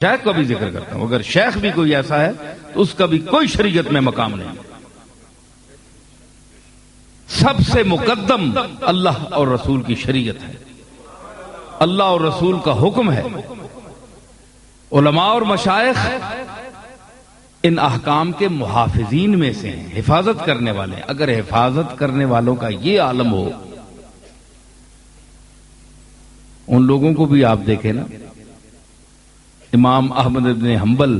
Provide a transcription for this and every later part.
شیخ کا بھی ذکر کرتا ہوں، اگر شیخ بھی کوئی ایسا ہے تو اس کا بھی کوئی شریعت میں مقام نہیں. سب سے مقدم اللہ اور رسول کی شریعت ہے، اللہ اور رسول کا حکم ہے. علماء اور مشائخ ان احکام کے محافظین میں سے ہیں، حفاظت کرنے والے ہیں. اگر حفاظت کرنے والوں کا یہ عالم ہو، ان لوگوں کو بھی آپ دیکھیں نا. امام احمد بن حنبل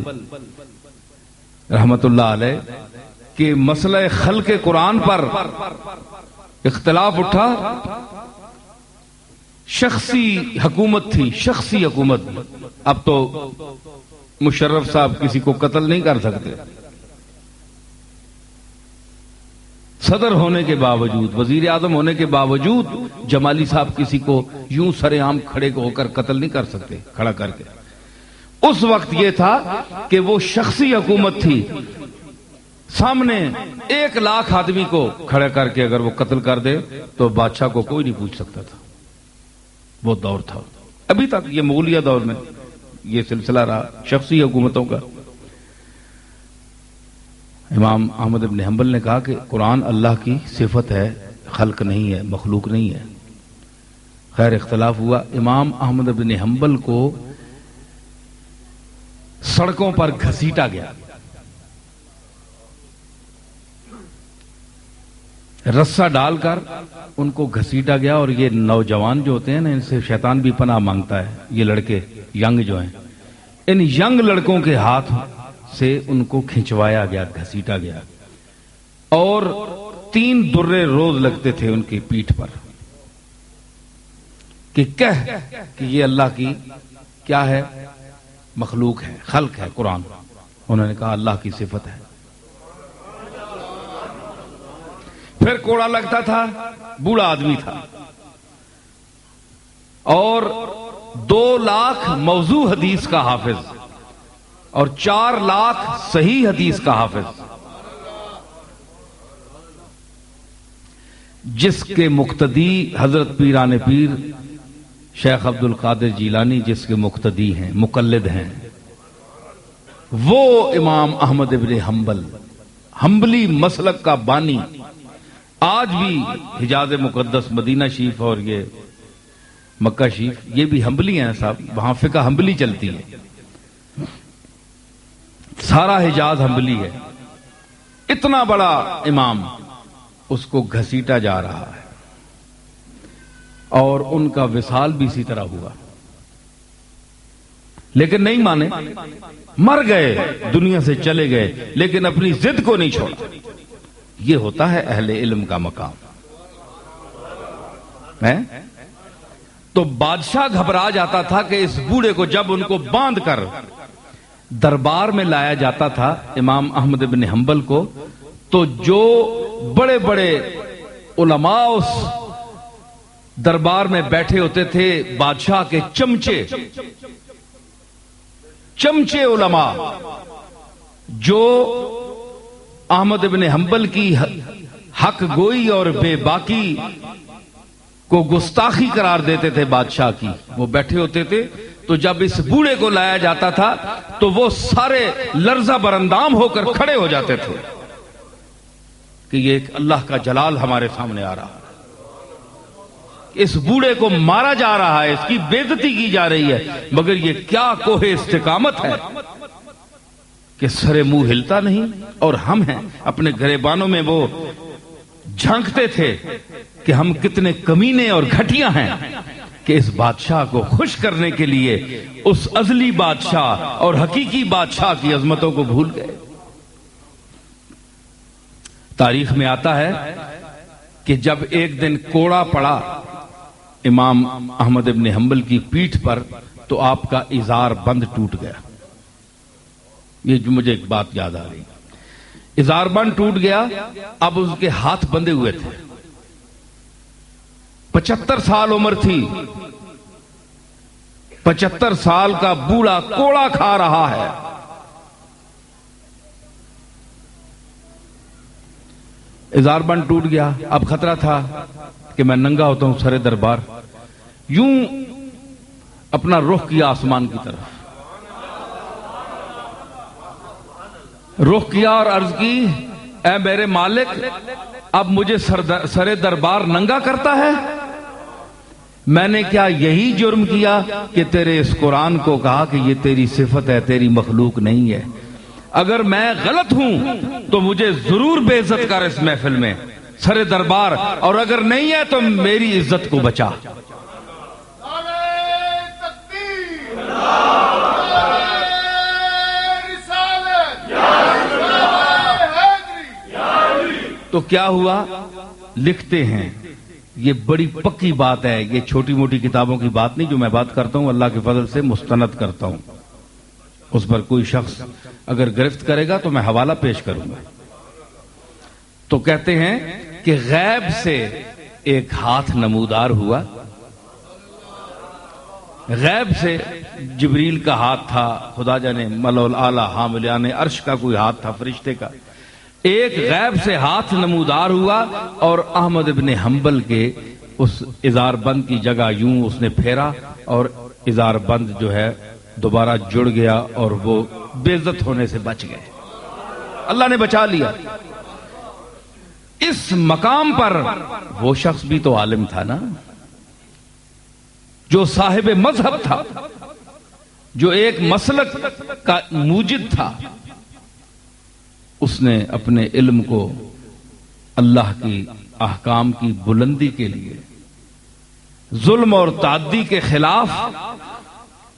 رحمت اللہ علیہ کہ مسئلہ خلق قرآن پر اختلاف اٹھا، شخصی حکومت تھی، شخصی حکومت. اب تو مشرف صاحب کسی کو قتل نہیں کر سکتے، صدر ہونے کے باوجود، وزیر اعظم ہونے کے باوجود جمالی صاحب کسی کو یوں سر عام کھڑے ہو کر قتل نہیں کر سکتے کھڑا کر کے. اس وقت یہ تھا کہ وہ شخصی حکومت تھی، سامنے 1,00,000 آدمی کو کھڑا کر کے اگر وہ قتل کر دے تو بادشاہ کو کوئی نہیں پوچھ سکتا تھا. وہ دور تھا. ابھی تک یہ مغلیہ دور میں یہ سلسلہ رہا شخصی حکومتوں کا. امام احمد بن حنبل نے کہا کہ قرآن اللہ کی صفت ہے، خلق نہیں ہے، مخلوق نہیں ہے. خیر اختلاف ہوا. امام احمد بن حنبل کو سڑکوں پر گھسیٹا گیا، رسہ ڈال کر ان کو گھسیٹا گیا. اور یہ نوجوان جو ہوتے ہیں نا، ان سے شیطان بھی پناہ مانگتا ہے. یہ لڑکے ینگ جو ہیں، ان ینگ لڑکوں کے ہاتھ سے ان کو کھنچوایا گیا، گھسیٹا گیا. اور 3 درے روز لگتے تھے ان کی پیٹھ پر کہ یہ اللہ کی کیا ہے، مخلوق ہے، خلق ہے قرآن. انہوں نے کہا اللہ کی صفت ہے. پھر کوڑا لگتا تھا، بوڑھا آدمی تھا، اور 2,00,000 موضوع حدیث کا حافظ اور 4,00,000 صحیح حدیث کا حافظ، جس کے مقتدی حضرت پیران پیر شیخ عبد القادر جیلانی جس کے مقتدی ہیں، مقلد ہیں، وہ امام احمد بن حنبل، حنبلی مسلک کا بانی. آج بھی حجاز مقدس، مدینہ شریف اور یہ مکہ شریف، یہ بھی حنبلی ہیں صاحب. وہاں فقہ حنبلی چلتی ہے، سارا حجاز حنبلی ہے. اتنا بڑا امام، اس کو گھسیٹا جا رہا ہے. اور ان کا وصال بھی اسی طرح ہوا، لیکن نہیں مانے، مر گئے، دنیا سے چلے گئے، لیکن اپنی ضد کو نہیں چھوڑا. یہ ہوتا ہے اہل علم کا مقام ہے. تو بادشاہ گھبرا جاتا تھا کہ اس بوڑھے کو جب ان کو باندھ کر دربار میں لایا جاتا تھا امام احمد بن حنبل کو، تو جو بڑے بڑے علماء اس دربار میں بیٹھے ہوتے تھے، بادشاہ کے چمچے علماء، جو احمد بن حنبل کی حق گوئی اور بے باکی کو گستاخی قرار دیتے تھے بادشاہ کی، وہ بیٹھے ہوتے تھے. تو جب اس بوڑھے کو لایا جاتا تھا تو وہ سارے لرزہ برندام ہو کر کھڑے ہو جاتے تھے کہ یہ ایک اللہ کا جلال ہمارے سامنے آ رہا ہے، اس بوڑھے کو مارا جا رہا ہے، اس کی بے عزتی کی جا رہی ہے، مگر یہ کیا کوہ استقامت ہے کہ سر منہ ہلتا نہیں. اور ہم ہیں اپنے گریبانوں میں وہ جھانکتے تھے کہ ہم کتنے کمینے اور گھٹیا ہیں کہ اس بادشاہ کو خوش کرنے کے لیے اس ازلی بادشاہ اور حقیقی بادشاہ کی عظمتوں کو بھول گئے. تاریخ میں آتا ہے کہ جب ایک دن کوڑا پڑا امام احمد بن حنبل کی پیٹھ پر تو آپ کا ازار بند ٹوٹ گیا. یہ جو مجھے ایک بات یاد آ رہی، ازار بند ٹوٹ گیا. اب اس کے ہاتھ بندھے ہوئے تھے، 75 سال عمر تھی، 75 سال کا بوڑھا کوڑا کھا رہا ہے. ازار بند ٹوٹ گیا. اب خطرہ تھا کہ میں ننگا ہوتا ہوں سرے دربار. یوں اپنا رخ کیا آسمان کی طرف، رخ کیا اور عرض کی اے میرے مالک اب مجھے سر دربار ننگا کرتا ہے؟ میں نے کیا یہی جرم کیا کہ تیرے اس قرآن کو کہا کہ یہ تیری صفت ہے، تیری مخلوق نہیں ہے؟ اگر میں غلط ہوں تو مجھے ضرور بے عزت کر اس محفل میں سر دربار، اور اگر نہیں ہے تو میری عزت کو بچا۔ تو کیا ہوا؟ لکھتے ہیں، یہ بڑی پکی بات ہے، یہ چھوٹی موٹی کتابوں کی بات نہیں، جو میں بات کرتا ہوں اللہ کے فضل سے مستند کرتا ہوں، اس پر کوئی شخص اگر گرفت کرے گا تو میں حوالہ پیش کروں گا۔ تو کہتے ہیں کہ غیب سے ایک ہاتھ نمودار ہوا، غیب سے جبریل کا ہاتھ تھا، خدا جانے ملأ الاعلی حاملان عرش کا کوئی ہاتھ تھا فرشتے کا، ایک غیب سے ہاتھ نمودار ہوا اور احمد ابن حنبل کے اس ازار بند کی جگہ یوں اس نے پھیرا اور ازار بند جو ہے دوبارہ جڑ گیا اور وہ بے عزت ہونے سے بچ گئے، اللہ نے بچا لیا۔ اس مقام پر وہ شخص بھی تو عالم تھا نا، جو صاحب مذہب تھا، جو ایک مسلک کا موجد تھا، اس نے اپنے علم کو اللہ کی احکام کی بلندی کے لیے، ظلم اور تعدی کے خلاف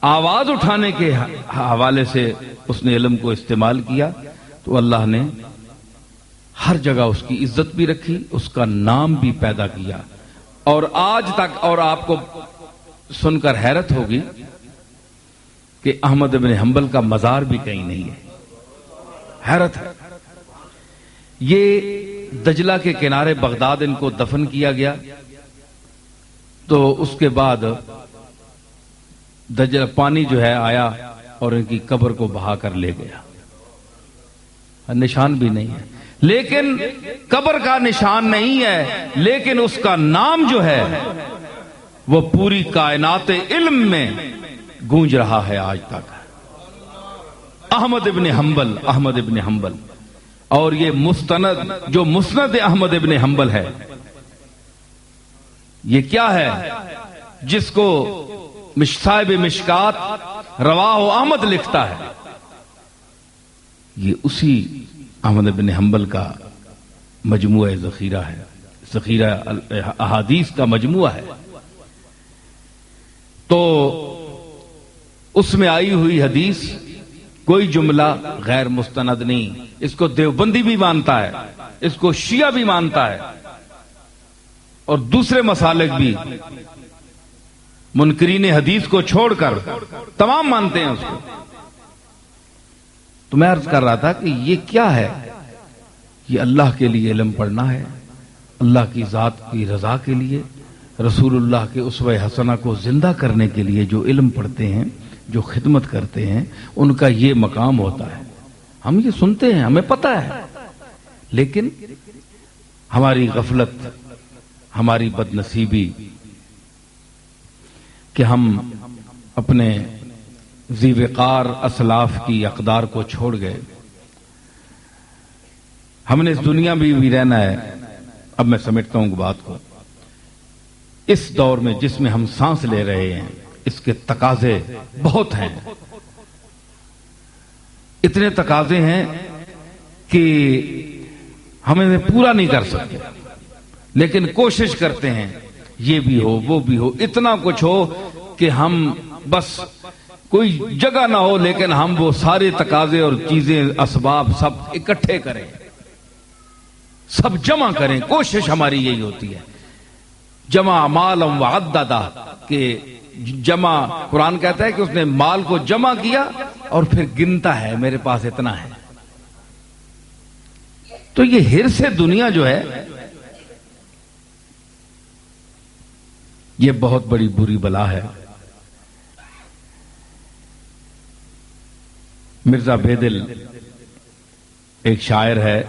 آواز اٹھانے کے حوالے سے اس نے علم کو استعمال کیا، تو اللہ نے ہر جگہ اس کی عزت بھی رکھی، اس کا نام بھی پیدا کیا، اور آج تک، اور آپ کو سن کر حیرت ہوگی کہ احمد بن حنبل کا مزار بھی کہیں نہیں ہے، حیرت ہے۔ یہ دجلہ کے کنارے بغداد ان کو دفن کیا گیا، تو اس کے بعد دجلہ پانی جو ہے آیا اور ان کی قبر کو بہا کر لے گیا، نشان بھی نہیں ہے، لیکن قبر کا نشان نہیں ہے، لیکن اس کا نام جو ہے وہ پوری کائنات علم میں گونج رہا ہے آج تک، احمد ابن حنبل، احمد ابن حنبل۔ اور یہ مستند، جو مسند احمد ابن حنبل ہے، یہ کیا ہے؟ جس کو صاحب مشکات رواہ احمد لکھتا ہے، یہ اسی احمد بن حنبل کا مجموعہ ذخیرہ ہے، ذخیرہ احادیث کا مجموعہ ہے۔ تو اس میں آئی ہوئی حدیث کوئی جملہ غیر مستند نہیں، اس کو دیوبندی بھی مانتا ہے، اس کو شیعہ بھی مانتا ہے، اور دوسرے مسالک بھی منکرین حدیث کو چھوڑ کر تمام مانتے ہیں اس کو۔ تو میں عرض کر رہا تھا کہ یہ کیا ہے؟ یہ اللہ کے لیے علم پڑھنا ہے، اللہ کی ذات کی رضا کے لیے، رسول اللہ کے اسوہ حسنہ کو زندہ کرنے کے لیے جو علم پڑھتے ہیں، جو خدمت کرتے ہیں، ان کا یہ مقام ہوتا ہے۔ ہم یہ سنتے ہیں، ہمیں پتہ ہے، لیکن ہماری غفلت، ہماری بد نصیبی کہ ہم اپنے ذی وقار اسلاف کی اقدار کو چھوڑ گئے۔ ہم نے اس دنیا میں بھی رہنا ہے۔ اب میں سمیٹتا ہوں بات کو، اس دور میں جس میں ہم سانس لے رہے ہیں، اس کے تقاضے بہت ہیں، اتنے تقاضے ہیں کہ ہم انہیں پورا نہیں کر سکتے، لیکن کوشش کرتے ہیں یہ بھی ہو، وہ بھی ہو، اتنا کچھ ہو کہ ہم بس کوئی جگہ نہ ہو، لیکن ہم وہ سارے تقاضے اور چیزیں، اسباب سب اکٹھے کریں، سب جمع کریں۔ کوشش ہماری یہی ہوتی ہے، جمع مالا وعددا، کہ جمع، قرآن کہتا ہے کہ اس نے مال کو جمع کیا اور پھر گنتا ہے، میرے پاس اتنا ہے۔ تو یہ ہرس دنیا جو ہے، یہ بہت بڑی بری بلا ہے۔ مرزا بیدل ایک شاعر ہے،